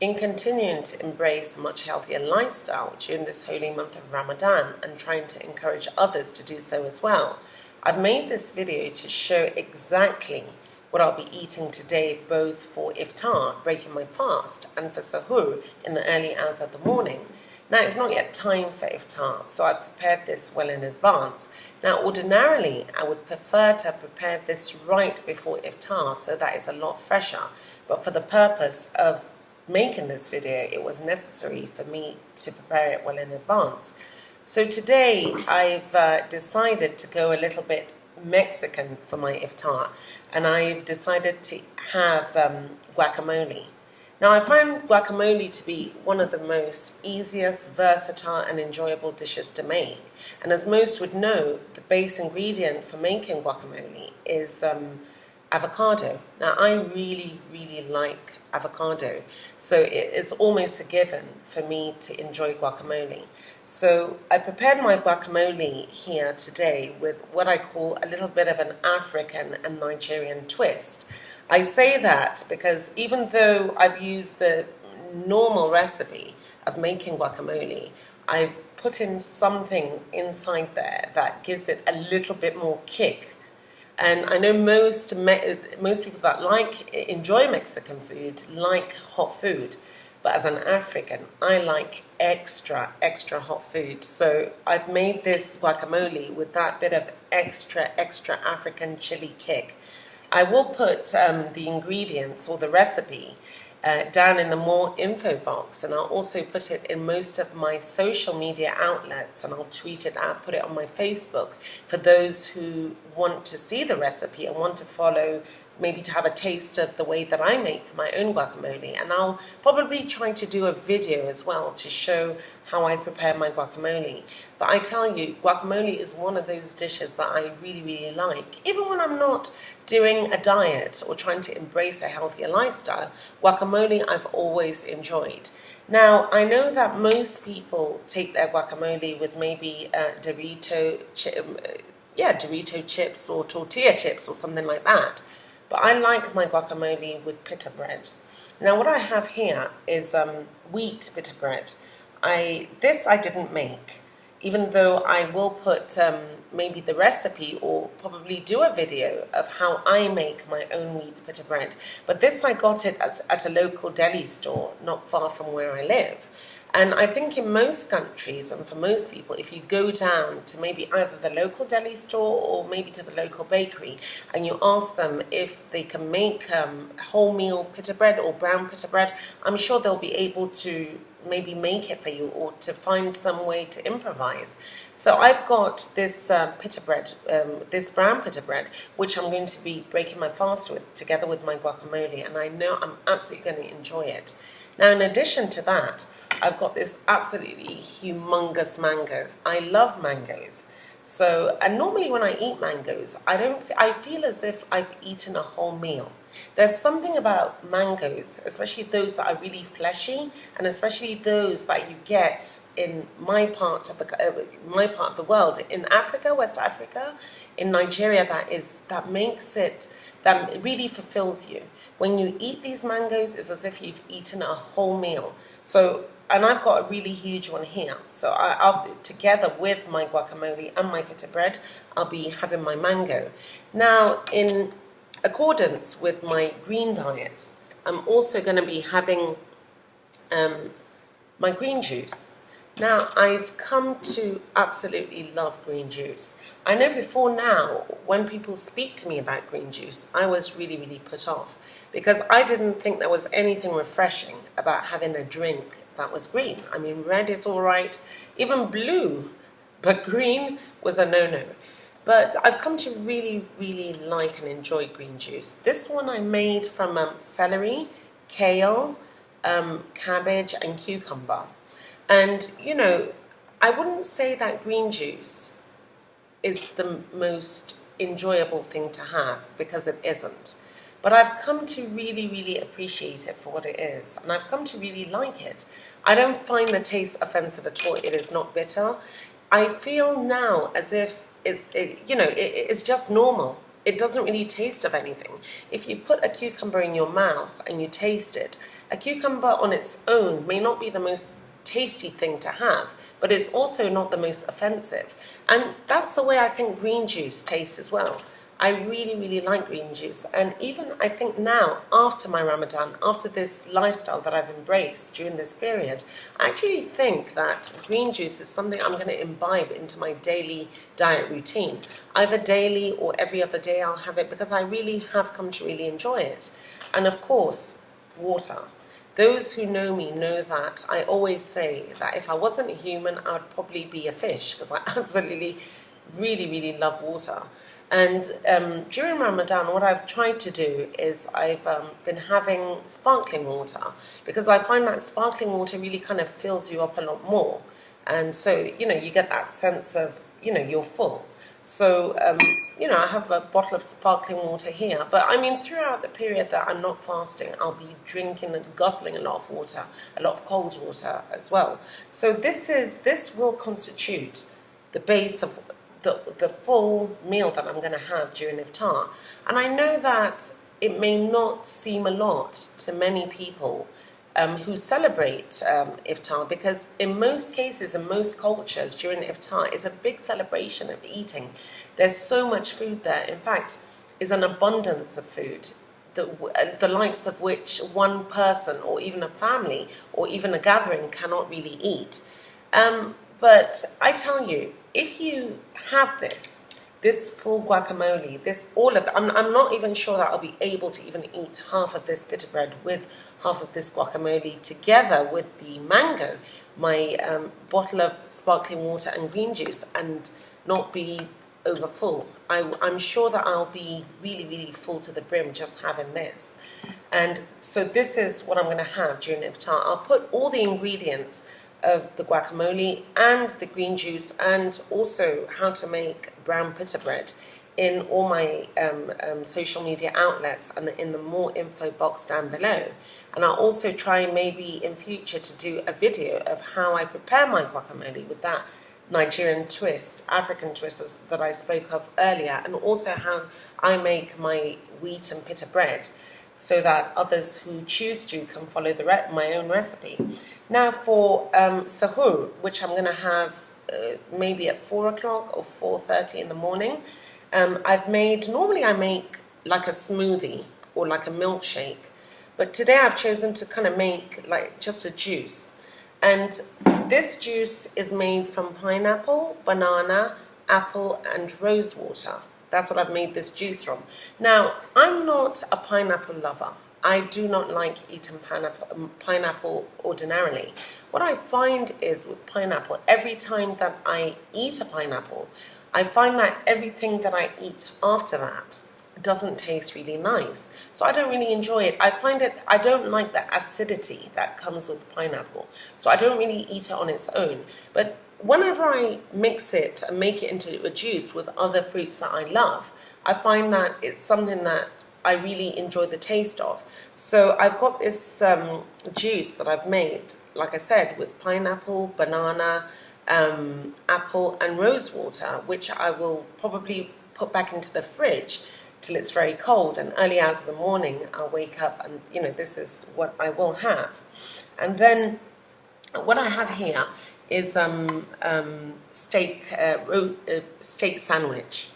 In continuing to embrace a much healthier lifestyle during this holy month of Ramadan and trying to encourage others to do so as well, I've made this video to show exactly what I'll be eating today, both for Iftar, breaking my fast, and for Sahoor in the early hours of the morning. Now, it's not yet time for Iftar, so I've prepared this well in advance. Now, ordinarily, I would prefer to prepare this right before Iftar, so that is a lot fresher. But for the purpose of making this video, it was necessary for me to prepare it well in advance. So today, I've decided to go a little bit Mexican for my Iftar, and I've decided to have guacamole. Now, I find guacamole to be one of the most easiest, versatile, and enjoyable dishes to make. And as most would know, the base ingredient for making guacamole is avocado. Now, I really like avocado, so it's almost a given for me to enjoy guacamole. So I prepared my guacamole here today with what I call a little bit of an African and Nigerian twist. I say that because even though I've used the normal recipe of making guacamole, I've put in something inside there that gives it a little bit more kick. And I know most people that enjoy Mexican food like hot food, but as an African, I like extra hot food. So I've made this guacamole with that bit of extra African chili kick. I will put the ingredients or the recipe down in the more info box, and I'll also put it in most of my social media outlets, and I'll tweet it out, put it on my Facebook for those who want to see the recipe and want to follow, maybe to have a taste of the way that I make my own guacamole. And I'll probably try to do a video as well to show how I prepare my guacamole. But I tell you, guacamole is one of those dishes that I really like. Even when I'm not doing a diet or trying to embrace a healthier lifestyle, guacamole I've always enjoyed. Now, I know that most people take their guacamole with maybe Dorito chips or tortilla chips or something like that. But I like my guacamole with pita bread. Now, what I have here is wheat pita bread. This I didn't make, even though I will put maybe the recipe or probably do a video of how I make my own wheat pita bread. But this I got it at a local deli store not far from where I live. And I think in most countries and for most people, if you go down to maybe either the local deli store or maybe to the local bakery and you ask them if they can make wholemeal pita bread or brown pita bread, I'm sure they'll be able to maybe make it for you or to find some way to improvise. So I've got this pita bread, this brown pita bread, which I'm going to be breaking my fast with together with my guacamole, and I know I'm absolutely going to enjoy it. Now, in addition to that, I've got this absolutely humongous mango. I love mangoes. So, and normally when I eat mangoes, I feel as if I've eaten a whole meal. There's something about mangoes, especially those that are really fleshy, and especially those that you get in my part of the world, in Africa, West Africa, in Nigeria, that really fulfills you. When you eat these mangoes, it's as if you've eaten a whole meal. So, and I've got a really huge one here. So I'll together with my guacamole and my pita bread, I'll be having my mango. Now, in accordance with my green diet, I'm also going to be having my green juice. Now, I've come to absolutely love green juice. I know before now, when people speak to me about green juice, I was really put off because I didn't think there was anything refreshing about having a drink that was green. I mean, red is all right, even blue, but green was a no-no. But I've come to really like and enjoy green juice. This one I made from celery, kale, cabbage, and cucumber. And, you know, I wouldn't say that green juice is the most enjoyable thing to have, because it isn't. But I've come to really appreciate it for what it is, and I've come to really like it. I don't find the taste offensive at all. It is not bitter. I feel now as if it's just normal. It doesn't really taste of anything. If you put a cucumber in your mouth and you taste it, A cucumber on its own may not be the most tasty thing to have, but it's also not the most offensive. And that's the way I think green juice tastes as well. I really, really like green juice. And even I think now, after my Ramadan, after this lifestyle that I've embraced during this period, I actually think that green juice is something I'm going to imbibe into my daily diet routine. Either daily or every other day I'll have it, because I really have come to really enjoy it. And of course, water. Those who know me know that I always say that if I wasn't a human, I would probably be a fish, because I absolutely, really, really love water. And during Ramadan, what I've tried to do is I've been having sparkling water, because I find that sparkling water really kind of fills you up a lot more. And so, you get that sense of, you're full. So, I have a bottle of sparkling water here. But I mean, throughout the period that I'm not fasting, I'll be drinking and guzzling a lot of water, a lot of cold water as well. So this will constitute the base of the full meal that I'm going to have during Iftar. And I know that it may not seem a lot to many people who celebrate Iftar, because in most cases, in most cultures, during Iftar is a big celebration of eating. There's so much food there. In fact, is an abundance of food, the likes of which one person or even a family or even a gathering cannot really eat. But I tell you, if you have this full guacamole, I'm not even sure that I'll be able to even eat half of this pita bread with half of this guacamole together with the mango, my bottle of sparkling water and green juice, and not be over full. I'm sure that I'll be really, really full to the brim just having this. And so this is what I'm going to have during Iftar. I'll put all the ingredients of the guacamole and the green juice, and also how to make brown pita bread, in all my social media outlets and in the more info box down below. And I'll also try maybe in future to do a video of how I prepare my guacamole with that Nigerian twist, African twist that I spoke of earlier, and also how I make my wheat and pita bread, so that others who choose to can follow my own recipe. Now for Suhoor, which I'm going to have maybe at 4 o'clock or 4:30 in the morning, normally I make like a smoothie or like a milkshake, but today I've chosen to kind of make like just a juice. And this juice is made from pineapple, banana, apple, and rose water. That's what I've made this juice from. Now, I'm not a pineapple lover. I do not like eating pineapple ordinarily. What I find is with pineapple, every time that I eat a pineapple, I find that everything that I eat after that doesn't taste really nice. So I don't really enjoy it. I don't like the acidity that comes with pineapple. So I don't really eat it on its own. But whenever I mix it and make it into a juice with other fruits that I love, I find that it's something that I really enjoy the taste of. So I've got this juice that I've made, like I said, with pineapple, banana, apple, and rose water, which I will probably put back into the fridge till it's very cold, and early hours of the morning I'll wake up and this is what I will have. And then what I have here is steak sandwich.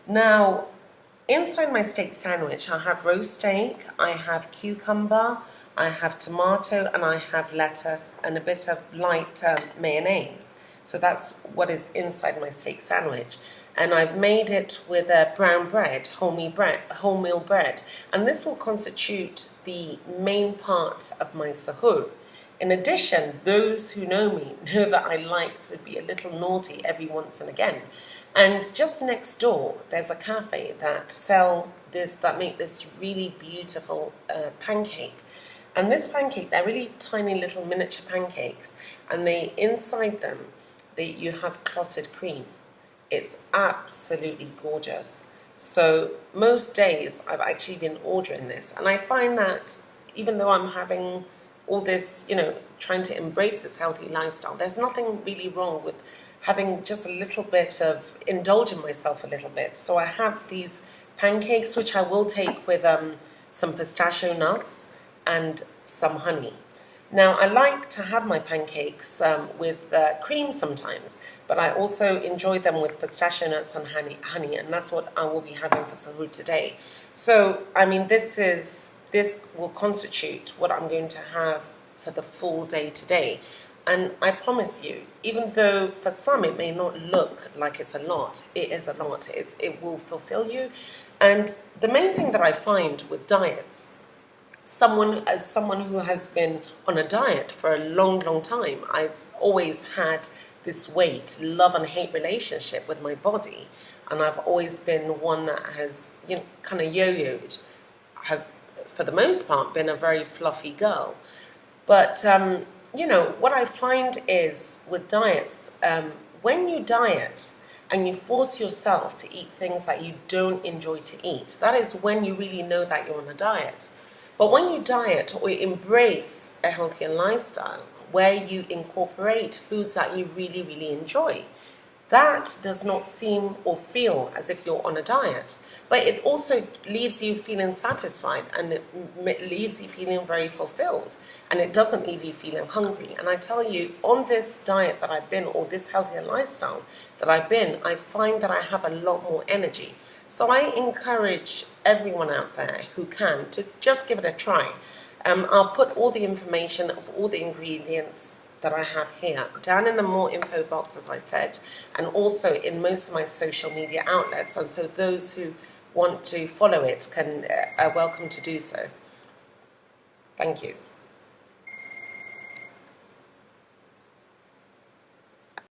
Now inside my steak sandwich I have roast steak, I have cucumber, I have tomato, and I have lettuce and a bit of light mayonnaise. So that's what is inside my steak sandwich. And I've made it with brown bread, wholemeal bread. And this will constitute the main part of my Suhoor. In addition, those who know me know that I like to be a little naughty every once and again. And just next door, there's a cafe that make this really beautiful pancake. And this pancake, they're really tiny little miniature pancakes. And inside them, you have clotted cream. It's absolutely gorgeous. So most days I've actually been ordering this, and I find that even though I'm having all this, trying to embrace this healthy lifestyle, there's nothing really wrong with having just a little bit of indulging myself a little bit. So I have these pancakes, which I will take with some pistachio nuts and some honey. Now, I like to have my pancakes with cream sometimes, but I also enjoy them with pistachio nuts and honey, and that's what I will be having for Suhoor today. So, I mean, this will constitute what I'm going to have for the full day today. And I promise you, even though for some it may not look like it's a lot, it is a lot. It will fulfill you. And the main thing that I find with diets, as someone who has been on a diet for a long, long time, I've always had this weight, love and hate relationship with my body. And I've always been one that has, kind of yo-yoed, has, for the most part, been a very fluffy girl. But, what I find is with diets, when you diet and you force yourself to eat things that you don't enjoy to eat, that is when you really know that you're on a diet. But when you diet or embrace a healthier lifestyle, where you incorporate foods that you really, really enjoy, that does not seem or feel as if you're on a diet. But it also leaves you feeling satisfied, and it leaves you feeling very fulfilled, and it doesn't leave you feeling hungry. And I tell you, on this diet that I've been, or this healthier lifestyle that I've been, I find that I have a lot more energy. So I encourage everyone out there who can to just give it a try. I'll put all the information of all the ingredients that I have here down in the more info box, as I said, and also in most of my social media outlets. And so those who want to follow it are welcome to do so. Thank you.